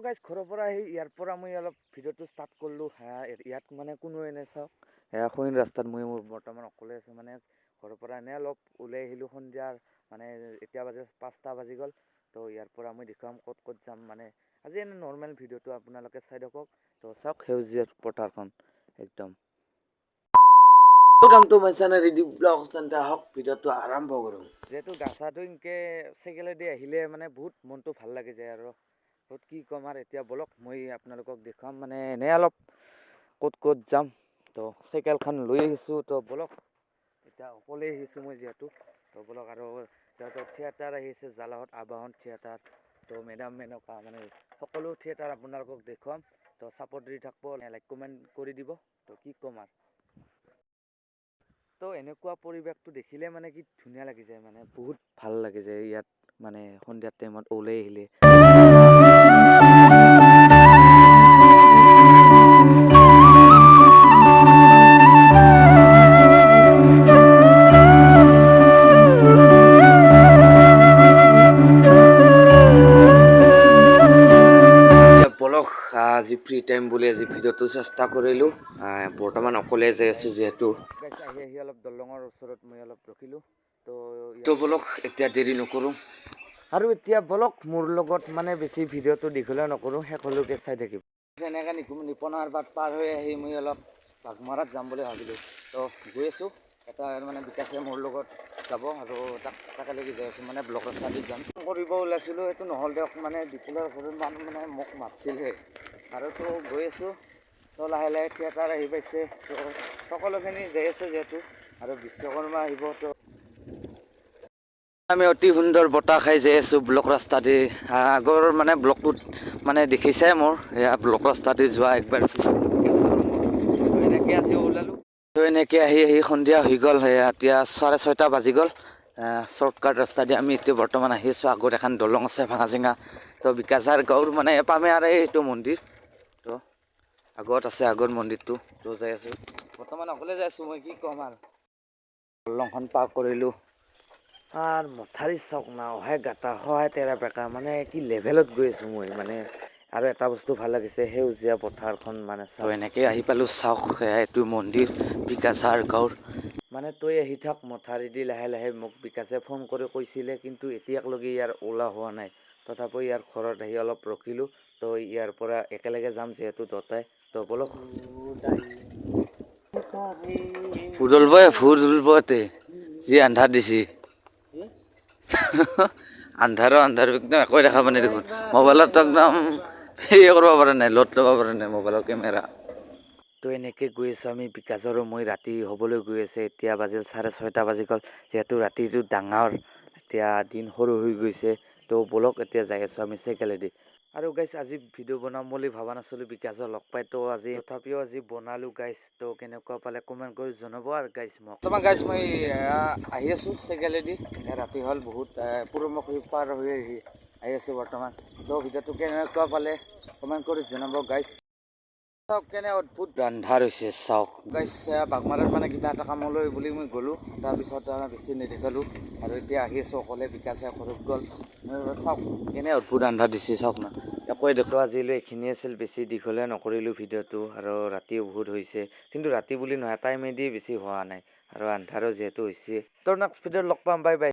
Guys ঘৰৰ পৰা আহি ইয়াৰ পৰা মই অলপ ভিডিঅ'টো ষ্টাৰ্ট কৰিলোঁ। ইয়াত মানে কোনো এনে চাওক সৈন ৰাস্তাত মই বৰ্তমান অকলে আছোঁ। মানে ঘৰৰ পৰা এনে অলপ ওলাই আহিলোঁ সন্ধিয়াৰ মানে এতিয়া বাজে 5টা বাজি গ'ল। তো ইয়াৰ পৰা মই দেখুৱাম ক'ত ক'ত যাম। মানে আজি এনে নৰ্মেল ভিডিঅ'টো আপোনালোকে চাই থাকক। তো চাওক সেউজীয়া পথাৰখন একদম। Welcome to my channel Ready Vlogs তেন্তে আহক ভিডিঅ'টো আৰম্ভ কৰোঁ। যিহেতু গাছাটো এনেকৈ চাইকেলেদি আহিলে মানে বহুত মনটো ভাল লাগি যায় আৰু বহুত কি ক'ম আৰু এতিয়া বলক মই আপোনালোকক দেখুৱাম। মানে এনেই অলপ ক'ত ক'ত যাম। তো চাইকেলখন লৈ আহিছোঁ। তো বলক এতিয়া অকলে আহিছোঁ মই যিহেতু। তো বলক আৰু যিহেতু থিয়েটাৰ আহিছে জালাহত আবাহন থিয়েটাৰ। তো মেডাম মেনকা মানে সকলো থিয়েটাৰ আপোনালোকক দেখুৱাম। তো ছাপোৰ্ট দি থাকিব, লাইক কমেণ্ট কৰি দিব। তো কি ক'ম আৰু তো এনেকুৱা পৰিৱেশটো দেখিলে মানে কি ধুনীয়া লাগি যায়। মানে বহুত ভাল লাগি যায় ইয়াত মানে সন্ধিয়া টাইমত ওলাই আহিলে। বলক আজি ফ্ৰী টাইম বুলি আজি ভিডিঅ'টো চেষ্টা কৰিলোঁ। বৰ্তমান অকলে যাই আছোঁ যিহেতু। আহি আহি অলপ দলঙৰ ওচৰত মই অলপ ৰখিলোঁ। তো বলক এতিয়া দেৰি নকৰোঁ। আৰু এতিয়া বলক মোৰ লগত মানে বেছি ভিডিঅ'টো দীঘলীয়া নকৰোঁ, শেষলৈকে চাই থাকিব। এনেকৈ নিপনাৰ বাট পাৰ হৈ আহি মই অলপ বাঘমাৰাত যাম বুলি ভাবিলোঁ। তো গৈ আছোঁ। এটা মানে বিকাশে মোৰ লগত যাব আৰু তাকেলৈকে যাই আছোঁ। মানে ব্লক ৰাস্তাদিত যাম কৰিব ওলাইছিলোঁ। সেইটো নহ'ল দিয়ক। মানে ডিপুলৰ ঘৰত মানুহ মানে মোক মাতিছিলহে আৰু তো গৈ আছোঁ। তো লাহে লাহে থিয়েটাৰ আহি পাইছে। তো সকলোখিনি যাই আছে যিহেতু আৰু বিশ্বকৰ্মা আহিব। তো আমি অতি সুন্দৰ বতাহ খাই যাই আছোঁ ব্লক ৰাস্তা দি। আগৰ মানে ব্লকটোত মানে দেখিছে মোৰ এয়া ব্লক ৰাস্তা দি যোৱা একবাৰ এনেকৈ আজি ওলালোঁ। তো এনেকৈ আহি আহি সন্ধিয়া হৈ গ'ল। এতিয়া 6:30 বাজি গ'ল। শ্বৰ্টকাট ৰাস্তা দি আমি এতিয়া বৰ্তমান আহি আছোঁ। আগত এখন দলং আছে ভাঙা চিঙা। তো বিকাশাৰ গাঁৱৰ মানে পামে আৰু এইটো মন্দিৰ। তো আগত আছে আগৰ মন্দিৰটো। তো যাই আছোঁ বৰ্তমান অকলে যাই আছোঁ মই কি ক'ম আৰু দলংখন পাৰ কৰিলোঁ আৰু মথাৰি চাওক না অহাই গাটা সহায় তেৰা বেকা মানে কি লেভেলত গৈ আছোঁ মই। মানে আৰু এটা বস্তু ভাল লাগিছে সেউজীয়া পথাৰখন মানে তো চাওক। এনেকৈ আহি পালোঁ চাওক এইটো মন্দিৰ বিকাশাৰ গাঁৱৰ। মানে তই আহি থাক মথাৰেদি লাহে লাহে মোক বিকাশে ফোন কৰি কৈছিলে। কিন্তু এতিয়ালৈকে ইয়াৰ ওলা হোৱা নাই। তথাপি ইয়াৰ ঘৰত আহি অলপ ৰখিলোঁ। তো ইয়াৰ পৰা একেলগে যাম যিহেতু দুটাই। তো বলক ফুৰিবতে যি আন্ধাৰ দিছে আন্ধাৰো একদম একোৱে দেখা পোৱা নাই দেখোন। মোবাইলত একদম হেৰি কৰিব পৰা নাই, লোড ল'ব পৰা নাই মোবাইলৰ কেমেৰা। তো এনেকৈ গৈ আছোঁ আমি বিকাশৰো মই ৰাতি হ'বলৈ গৈ আছে। এতিয়া বাজিল 6:30 বাজি গ'ল। যিহেতু ৰাতিটো ডাঙৰ এতিয়া দিন সৰু হৈ গৈছে। তো বলক এতিয়া যাই আছোঁ আমি চাইকেলেদি। আৰু গাইছ আজি ভিডিঅ' বনাম বুলি ভবা নাছিলোঁ বিকাশক লগ পাই। তো আজি তথাপিও আজি বনালোঁ গাইছ। তো কেনেকুৱা পালে কমেণ্ট কৰি জনাব আৰু গাইছ মোক। তোমাৰ গাইছ মই আহি আছোঁ চাইকেলেদি। ৰাতি হ'ল বহুত পুৰমুখী পাৰ হৈ আহি আছোঁ বৰ্তমান। তো ভিডিঅ'টো কেনেকুৱা পালে কমেণ্ট কৰি জনাব গাইছ। চাওক কেনে অদ্ভুত আন্ধাৰ হৈছে চাওক গাইছ। বাঘমাৰাত মানে কিবা এটা কামলৈ বুলি মই গ'লোঁ। তাৰপিছত বেছি নেদেখালোঁ আৰু এতিয়া আহি আছোঁ অকলে। বিকাশে ঘৰত গ'ল। চাওক কেনে অদ্ভুত আন্ধাৰ দিছে চাওক না একোৱে তো আজিলৈ এইখিনিয়ে আছিল। বেছি দীঘলীয়া নকৰিলোঁ ভিডিঅ'টো আৰু ৰাতিও বহুত হৈছে। কিন্তু ৰাতি বুলি নহয় টাইমেদি বেছি হোৱা নাই আৰু আন্ধাৰো যিহেতু হৈছে। তো নেক্সট ভিডিঅ'ত লগ পাম। Bye bye.